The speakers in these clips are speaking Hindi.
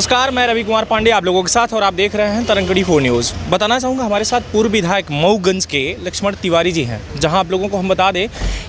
नमस्कार, मैं रवि कुमार पांडे आप लोगों के साथ और आप देख रहे हैं तरंगड़ी 4 न्यूज़। बताना चाहूँगा हमारे साथ पूर्व विधायक मऊगंज के लक्ष्मण तिवारी जी हैं, जहां आप लोगों को हम बता दें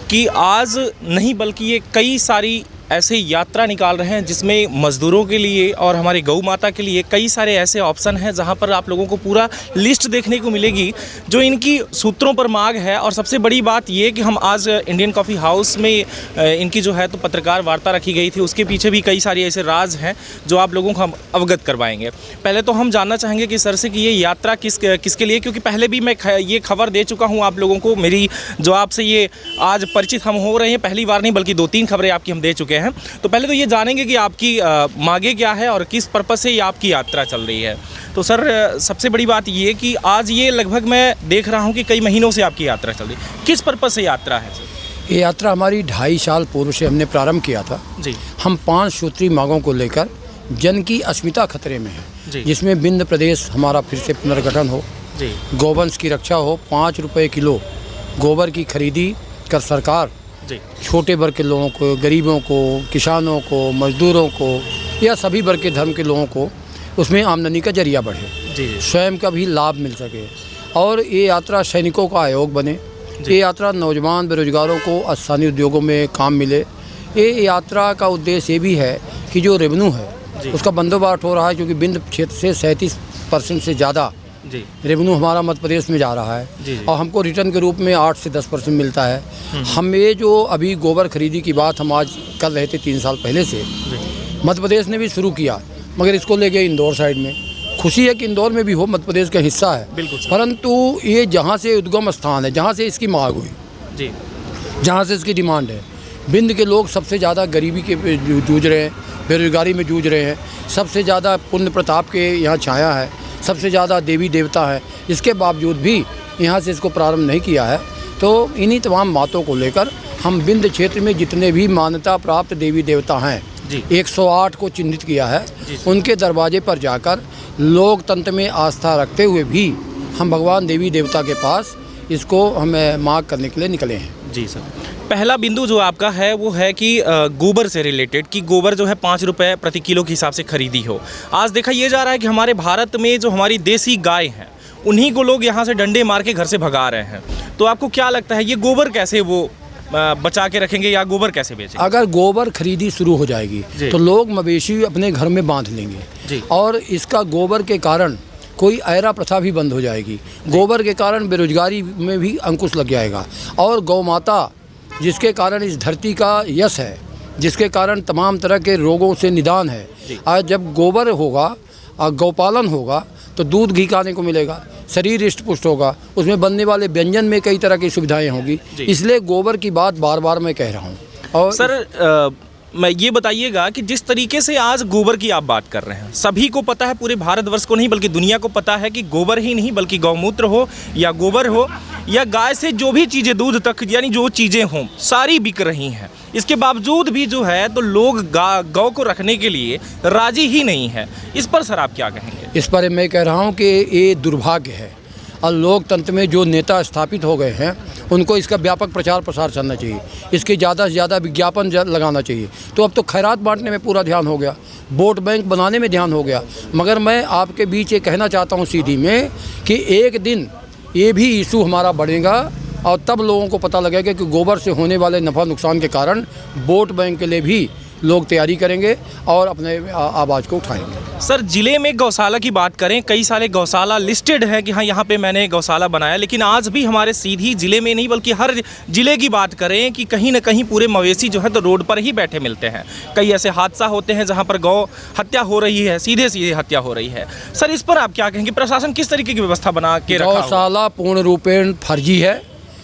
कि आज नहीं बल्कि ये कई सारी ऐसे यात्रा निकाल रहे हैं जिसमें मज़दूरों के लिए और हमारी गौ माता के लिए कई सारे ऐसे ऑप्शन हैं, जहां पर आप लोगों को पूरा लिस्ट देखने को मिलेगी जो इनकी सूत्रों पर मांग है। और सबसे बड़ी बात ये कि हम आज इंडियन कॉफ़ी हाउस में इनकी जो है तो पत्रकार वार्ता रखी गई थी, उसके पीछे भी कई सारे ऐसे राज हैं जो आप लोगों को हम अवगत करवाएंगे। पहले तो हम जानना चाहेंगे कि सर से कि ये यात्रा किसके लिए, क्योंकि पहले भी मैं ये खबर दे चुका हूँ आप लोगों को। मेरी जो आपसे ये आज परिचित हम हो रहे हैं, पहली बार नहीं बल्कि 2-3 खबरें आपकी हम दे चुके हैं। तो पहले तो ये जानेंगे कि आपकी मांगे क्या है और किस पर्पस से ये आपकी यात्रा चल रही है। तो सर सबसे बड़ी बात ये कि आज ये लगभग मैं देख रहा हूँ कि कई महीनों से आपकी यात्रा चल रही है, किस पर्पस से यात्रा है सर? ये यात्रा हमारी 2.5 साल पूर्व से हमने प्रारंभ किया था जी। हम 5 सूत्री मांगों को लेकर जन की अस्मिता खतरे में है, जिसमें विंध्य प्रदेश हमारा फिर से पुनर्गठन हो जी, गौवंश की रक्षा हो, 5 रुपये किलो गोबर की खरीदी कर सरकार छोटे वर्ग के लोगों को, गरीबों को, किसानों को, मजदूरों को या सभी वर्ग के धर्म के लोगों को उसमें आमदनी का जरिया बढ़े जी, स्वयं का भी लाभ मिल सके। और ये यात्रा सैनिकों का आयोग बने, ये यात्रा नौजवान बेरोजगारोरों को स्थानीय उद्योगों में काम मिले। ये यात्रा का उद्देश्य ये भी है कि जो रेवेन्यू है उसका बंदोबस्त हो रहा है, क्योंकि विंध्य क्षेत्र से 37% से ज़्यादा रेवेन्यू हमारा मध्य प्रदेश में जा रहा है और हमको रिटर्न के रूप में 8 से 10% मिलता है। हम ये जो अभी गोबर खरीदी की बात हम आज कर रहे थे 3 साल पहले से, मध्य प्रदेश ने भी शुरू किया, मगर इसको ले गए इंदौर साइड में। खुशी है कि इंदौर में भी हो, मध्य प्रदेश का हिस्सा है, परंतु ये जहाँ से उद्गम स्थान है, जहाँ से इसकी मांग हुई, जहाँ से इसकी डिमांड है, विंध्य के लोग सबसे ज़्यादा गरीबी के जूझ रहे हैं, बेरोजगारी में जूझ रहे हैं, सबसे ज़्यादा पुण्य प्रताप के यहाँ छाया है, सबसे ज़्यादा देवी देवता है। इसके बावजूद भी यहाँ से इसको प्रारंभ नहीं किया है। तो इन्हीं तमाम बातों को लेकर हम विंध्य क्षेत्र में जितने भी मान्यता प्राप्त देवी देवता हैं 108 को चिन्हित किया है, उनके दरवाजे पर जाकर लोकतंत्र में आस्था रखते हुए भी हम भगवान देवी देवता के पास इसको हमें मांग करने के लिए निकले हैं। जी सर, पहला बिंदु जो आपका है वो है कि गोबर से रिलेटेड, कि गोबर जो है 5 रुपये प्रति किलो के हिसाब से खरीदी हो। आज देखा ये जा रहा है कि हमारे भारत में जो हमारी देसी गाय हैं उन्हीं को लोग यहाँ से डंडे मार के घर से भगा रहे हैं। तो आपको क्या लगता है ये गोबर कैसे वो बचा के रखेंगे या गोबर कैसे बेचेंगे? अगर गोबर खरीदी शुरू हो जाएगी तो लोग मवेशी अपने घर में बांध लेंगे और इसका गोबर के कारण कोई ऐरा प्रथा भी बंद हो जाएगी। गोबर के कारण बेरोजगारी में भी अंकुश लग जाएगा और गौ माता जिसके कारण इस धरती का यश है, जिसके कारण तमाम तरह के रोगों से निदान है। आज जब गोबर होगा और गौपालन होगा तो दूध घी खाने को मिलेगा, शरीर हृष्ट पुष्ट होगा, उसमें बनने वाले व्यंजन में कई तरह की सुविधाएं होंगी। इसलिए गोबर की बात बार बार मैं कह रहा हूँ। और सर मैं ये बताइएगा कि जिस तरीके से आज गोबर की आप बात कर रहे हैं, सभी को पता है, पूरे भारतवर्ष को नहीं बल्कि दुनिया को पता है कि गोबर ही नहीं बल्कि गौमूत्र हो या गोबर हो या गाय से जो भी चीज़ें, दूध तक यानी जो चीज़ें हों सारी बिक रही हैं। इसके बावजूद भी जो है तो लोग गौ को रखने के लिए राजी ही नहीं है। इस पर सर आप क्या कहेंगे? इस पर मैं कह रहा हूँ कि ये दुर्भाग्य है और लोकतंत्र में जो नेता स्थापित हो गए हैं उनको इसका व्यापक प्रचार प्रसार करना चाहिए, इसके ज़्यादा से ज़्यादा विज्ञापन लगाना चाहिए। तो अब तो खैरात बांटने में पूरा ध्यान हो गया, वोट बैंक बनाने में ध्यान हो गया, मगर मैं आपके बीच ये कहना चाहता हूँ सीधी में कि एक दिन ये भी इशू हमारा बढ़ेगा और तब लोगों को पता लगेगा कि गोबर से होने वाले नफ़ा नुकसान के कारण वोट बैंक के लिए भी लोग तैयारी करेंगे और अपने आवाज़ को उठाएंगे। सर जिले में गौशाला की बात करें, कई सारे गौशाला लिस्टेड है कि हाँ यहाँ पे मैंने गौशाला बनाया, लेकिन आज भी हमारे सीधी जिले में नहीं बल्कि हर जिले की बात करें कि कहीं ना कहीं पूरे मवेशी जो है तो रोड पर ही बैठे मिलते हैं। कई ऐसे हादसा होते हैं जहाँ पर गौ हत्या हो रही है, सीधे सीधे हत्या हो रही है। सर इस पर आप क्या कहेंगे, प्रशासन किस तरीके की व्यवस्था बना के रखा? गौशाला पूर्ण रूपेण फर्जी है,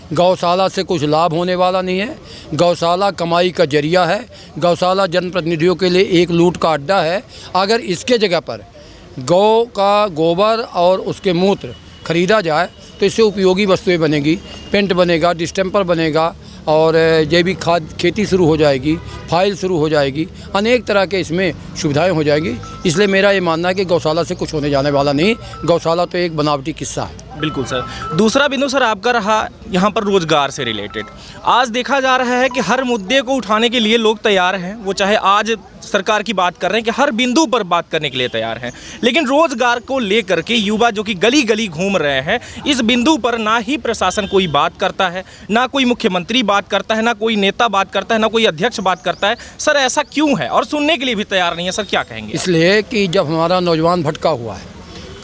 गौशाला से कुछ लाभ होने वाला नहीं है, गौशाला कमाई का जरिया है, गौशाला जनप्रतिनिधियों के लिए एक लूट का अड्डा है। अगर इसके जगह पर गौ का गोबर और उसके मूत्र खरीदा जाए तो इससे उपयोगी वस्तुएं बनेगी, पेंट बनेगा, डिस्टेम्पर बनेगा और जैविक खाद खेती शुरू हो जाएगी, फाइल शुरू हो जाएगी, अनेक तरह के इसमें सुविधाएं हो जाएगी। इसलिए मेरा ये मानना है कि गौशाला से कुछ होने जाने वाला नहीं, गौशाला तो एक बनावटी किस्सा है। बिल्कुल सर। दूसरा बिंदु सर आपका रहा यहाँ पर रोजगार से रिलेटेड। आज देखा जा रहा है कि हर मुद्दे को उठाने के लिए लोग तैयार हैं, वो चाहे आज सरकार की बात कर रहे हैं कि हर बिंदु पर बात करने के लिए तैयार हैं, लेकिन रोजगार को लेकर के युवा जो कि गली गली घूम रहे हैं, इस बिंदु पर ना ही प्रशासन कोई बात करता है, ना कोई मुख्यमंत्री बात करता है, ना कोई नेता बात करता है, ना कोई अध्यक्ष बात करता है। सर ऐसा क्यों है, और सुनने के लिए भी तैयार नहीं है सर, क्या कहेंगे? इसलिए कि जब हमारा नौजवान भटका हुआ है,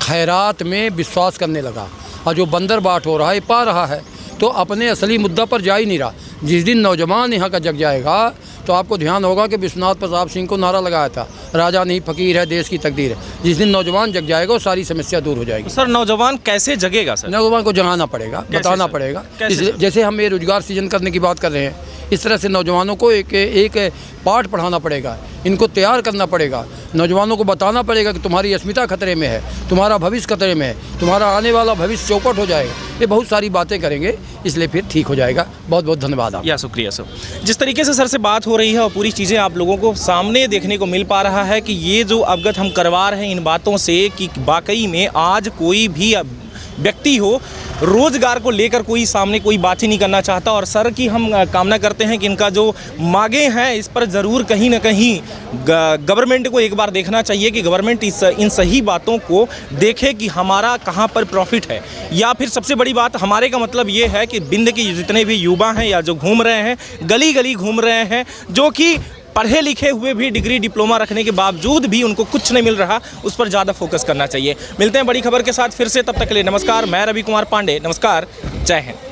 खैरात में विश्वास करने लगा और जो बंदर बाट हो रहा है पा रहा है, तो अपने असली मुद्दा पर जा ही नहीं रहा। जिस दिन नौजवान यहाँ का जग जाएगा तो आपको ध्यान होगा कि विश्वनाथ प्रताप सिंह को नारा लगाया था, राजा नहीं फकीर है देश की तकदीर है। जिस दिन नौजवान जग जाएगा वो सारी समस्या दूर हो जाएगी। सर नौजवान कैसे जगेगा सर? नौजवान को जगाना पड़ेगा, बताना पड़ेगा। जैसे हम ये रोजगार सृजन करने की बात कर रहे हैं, इस तरह से नौजवानों को एक पाठ पढ़ाना पड़ेगा, इनको तैयार करना पड़ेगा, नौजवानों को बताना पड़ेगा कि तुम्हारी अस्मिता खतरे में है, तुम्हारा भविष्य खतरे में है, तुम्हारा आने वाला भविष्य चौपट हो जाएगा। ये बहुत सारी बातें करेंगे, इसलिए फिर ठीक हो जाएगा। बहुत बहुत धन्यवाद आप। या शुक्रिया सर। जिस तरीके से सर से बात हो रही है और पूरी चीज़ें आप लोगों को सामने देखने को मिल पा रहा है कि ये जो अवगत हम करवा रहे हैं इन बातों से कि वाकई में आज कोई भी व्यक्ति हो, रोजगार को लेकर कोई सामने कोई बात ही नहीं करना चाहता। और सर की हम कामना करते हैं कि इनका जो मांगे हैं इस पर ज़रूर कहीं ना कहीं गवर्नमेंट को एक बार देखना चाहिए कि गवर्नमेंट इन सही बातों को देखे कि हमारा कहां पर प्रॉफिट है। या फिर सबसे बड़ी बात हमारे का मतलब ये है कि बिंद के जितने भी युवा हैं या जो घूम रहे हैं, गली गली घूम रहे हैं, जो कि पढ़े लिखे हुए भी डिग्री डिप्लोमा रखने के बावजूद भी उनको कुछ नहीं मिल रहा, उस पर ज़्यादा फोकस करना चाहिए। मिलते हैं बड़ी खबर के साथ फिर से, तब तक के लिए नमस्कार। मैं रवि कुमार पांडे, नमस्कार, जय हिंद।